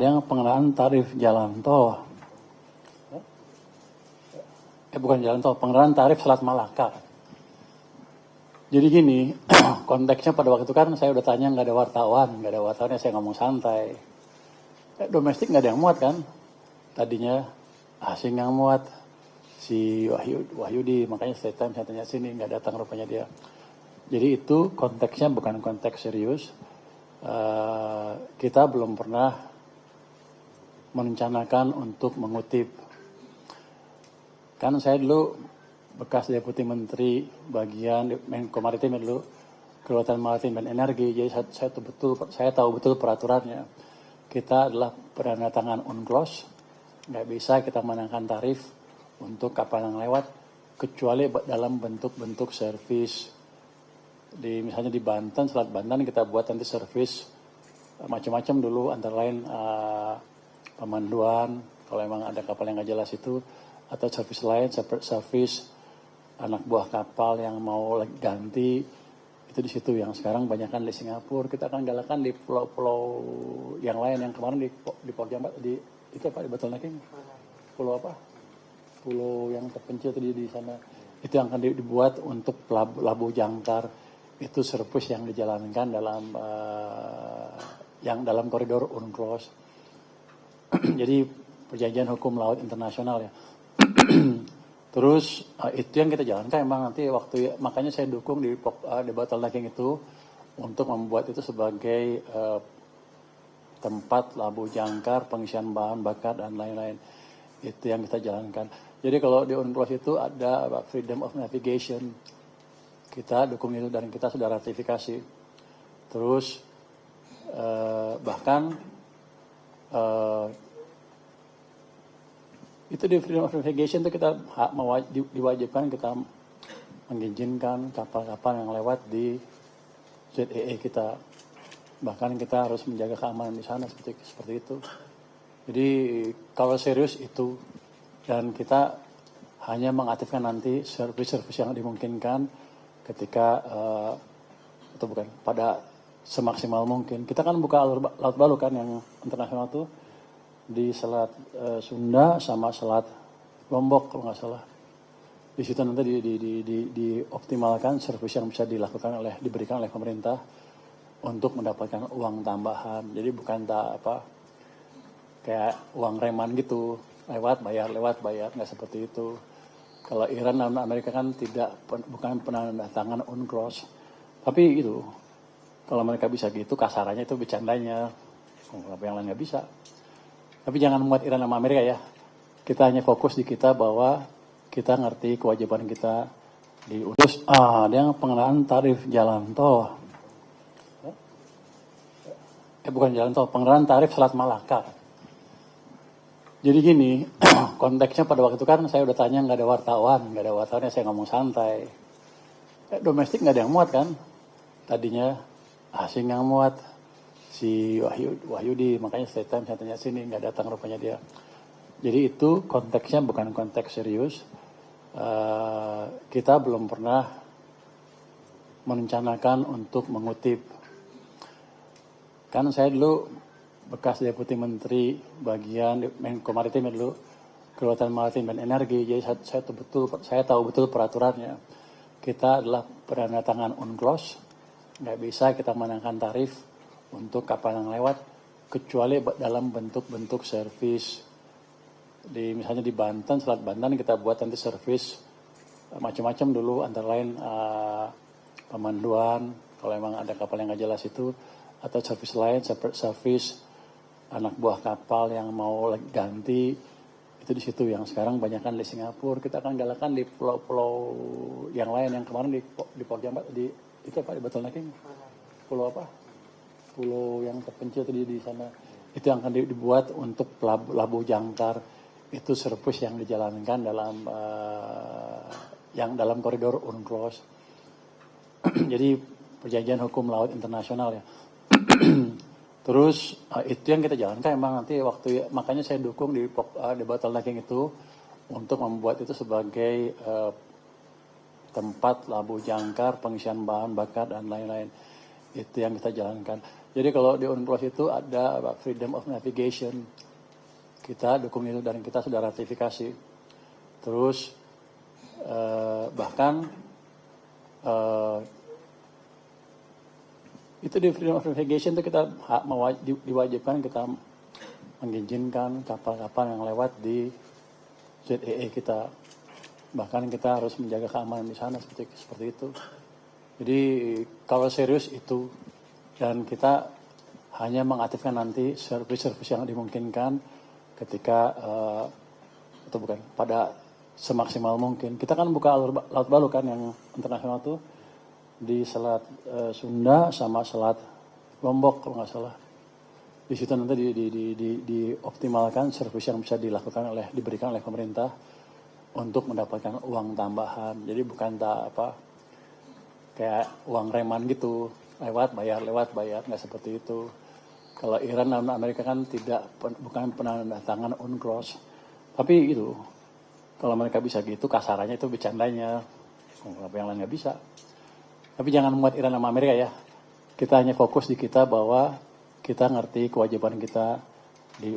Yang pengenaan tarif jalan tol. Bukan jalan tol, pengenaan tarif Selat Malaka. Jadi gini, konteksnya pada waktu itu kan saya udah tanya nggak ada wartawannya saya ngomong santai. Domestik nggak ada yang muat kan, tadinya asing yang muat, si Wahyudi, makanya setiap time saya tanya sini nggak datang rupanya dia. Jadi itu konteksnya bukan konteks serius. Kita belum pernah merencanakan untuk mengutip. Kan saya dulu bekas Deputi Menteri bagian Menko Maritim dulu, Kelautan Maritim dan Energi, jadi saya tahu betul peraturannya. Kita adalah penandatangan UNCLOS, nggak bisa kita menangkan tarif untuk kapal yang lewat, kecuali dalam bentuk-bentuk servis. Misalnya di Banten, Selat Banten kita buat nanti servis macam-macam dulu, antara lain pemanduan, kalau memang ada kapal yang nggak jelas itu, atau servis lain, servis anak buah kapal yang mau ganti, itu di situ yang sekarang banyakkan di Singapura. Kita akan galakan di pulau-pulau yang lain, yang kemarin di Port Jambat, di Bottlenecking, pulau apa? Pulau yang terpencil di sana. Itu yang akan dibuat untuk Labu Jangkar. Itu servis yang dijalankan dalam koridor UNCLOS. Jadi perjanjian hukum laut internasional ya. Terus itu yang kita jalankan emang nanti makanya saya dukung di bottlenecking itu untuk membuat itu sebagai tempat Labu Jangkar, pengisian bahan bakar dan lain-lain. Itu yang kita jalankan. Jadi kalau di UNCLOS itu ada freedom of navigation, kita dukung itu dan kita sudah ratifikasi. Terus bahkan itu di freedom of navigation itu kita diwajibkan kita mengizinkan kapal-kapal yang lewat di ZEE kita. Bahkan kita harus menjaga keamanan di sana seperti itu. Jadi kalau serius itu, dan kita hanya mengaktifkan nanti servis-servis yang dimungkinkan ketika itu bukan pada semaksimal mungkin. Kita kan buka laut baru kan yang internasional tuh di Selat Sunda sama Selat Lombok kalau nggak salah. Di situ nanti dioptimalkan servis yang bisa diberikan oleh pemerintah untuk mendapatkan uang tambahan. Jadi bukan kayak uang reman gitu, lewat bayar nggak seperti itu. Kalau Iran dan Amerika kan bukan penandatangan UNCLOS. Tapi itu kalau mereka bisa gitu, kasarannya itu bercandanya, kenapa yang lain nggak bisa. Tapi jangan membuat Iran sama Amerika ya. Kita hanya fokus di kita bahwa kita ngerti kewajiban kita di terus dia pengenaan tarif jalan tol. Bukan jalan tol, pengenaan tarif Selat Malaka. Jadi gini, konteksnya pada waktu itu kan saya udah tanya nggak ada wartawannya saya ngomong santai. Domestik nggak ada yang muat kan, tadinya asing yang muat, si Wahyudi, makanya setiap time saya tanya sini nggak datang rupanya dia. Jadi itu konteksnya bukan konteks serius. Kita belum pernah merencanakan untuk mengutip. Kan saya dulu bekas Deputi Menteri bagian Menko Maritim dulu, Kelautan Maritim dan Energi, jadi saya tahu betul peraturannya. Kita adalah penandatangan UNCLOS, nggak bisa kita menangkan tarif untuk kapal yang lewat, kecuali dalam bentuk-bentuk servis. Misalnya di Banten, Selat Banten kita buat nanti servis macam-macam dulu, antara lain pemanduan, kalau memang ada kapal yang nggak jelas itu, atau servis lain, servis anak buah kapal yang mau ganti, itu di situ yang sekarang banyakkan di Singapura. Kita akan galakan di pulau-pulau yang lain, yang kemarin di Port Jambat, di Bottlenecking, pulau apa? Pulau yang terpencil di sana. Itu yang akan dibuat untuk Labu Jangkar. Itu servis yang dijalankan dalam koridor UNCLOS. Jadi perjanjian hukum laut internasional ya. Terus itu yang kita jalankan emang nanti makanya saya dukung di bottlenecking itu untuk membuat itu sebagai tempat Labu Jangkar, pengisian bahan bakar dan lain-lain. Itu yang kita jalankan. Jadi kalau di UNCLOS itu ada freedom of navigation. Kita dukung itu dan kita sudah ratifikasi. Terus bahkan itu di freedom of navigation itu kita diwajibkan kita mengizinkan kapal-kapal yang lewat di ZEE kita. Bahkan kita harus menjaga keamanan di sana seperti itu. Jadi kalau serius itu, dan kita hanya mengaktifkan nanti servis-servis yang dimungkinkan ketika atau bukan pada semaksimal mungkin. Kita kan buka laut baru kan yang internasional tuh di Selat Sunda sama Selat Lombok kalau nggak salah. Di situ nanti dioptimalkan servis yang bisa diberikan oleh pemerintah untuk mendapatkan uang tambahan. Jadi bukan kayak uang reman gitu, lewat bayar nggak seperti itu. Kalau Iran dan Amerika kan bukan penandatangan UNCLOS. Tapi itu, kalau mereka bisa gitu, kasarannya itu bercandanya. Kenapa yang lain nggak bisa? Tapi jangan membuat Iran sama Amerika ya. Kita hanya fokus di kita bahwa kita ngerti kewajiban kita di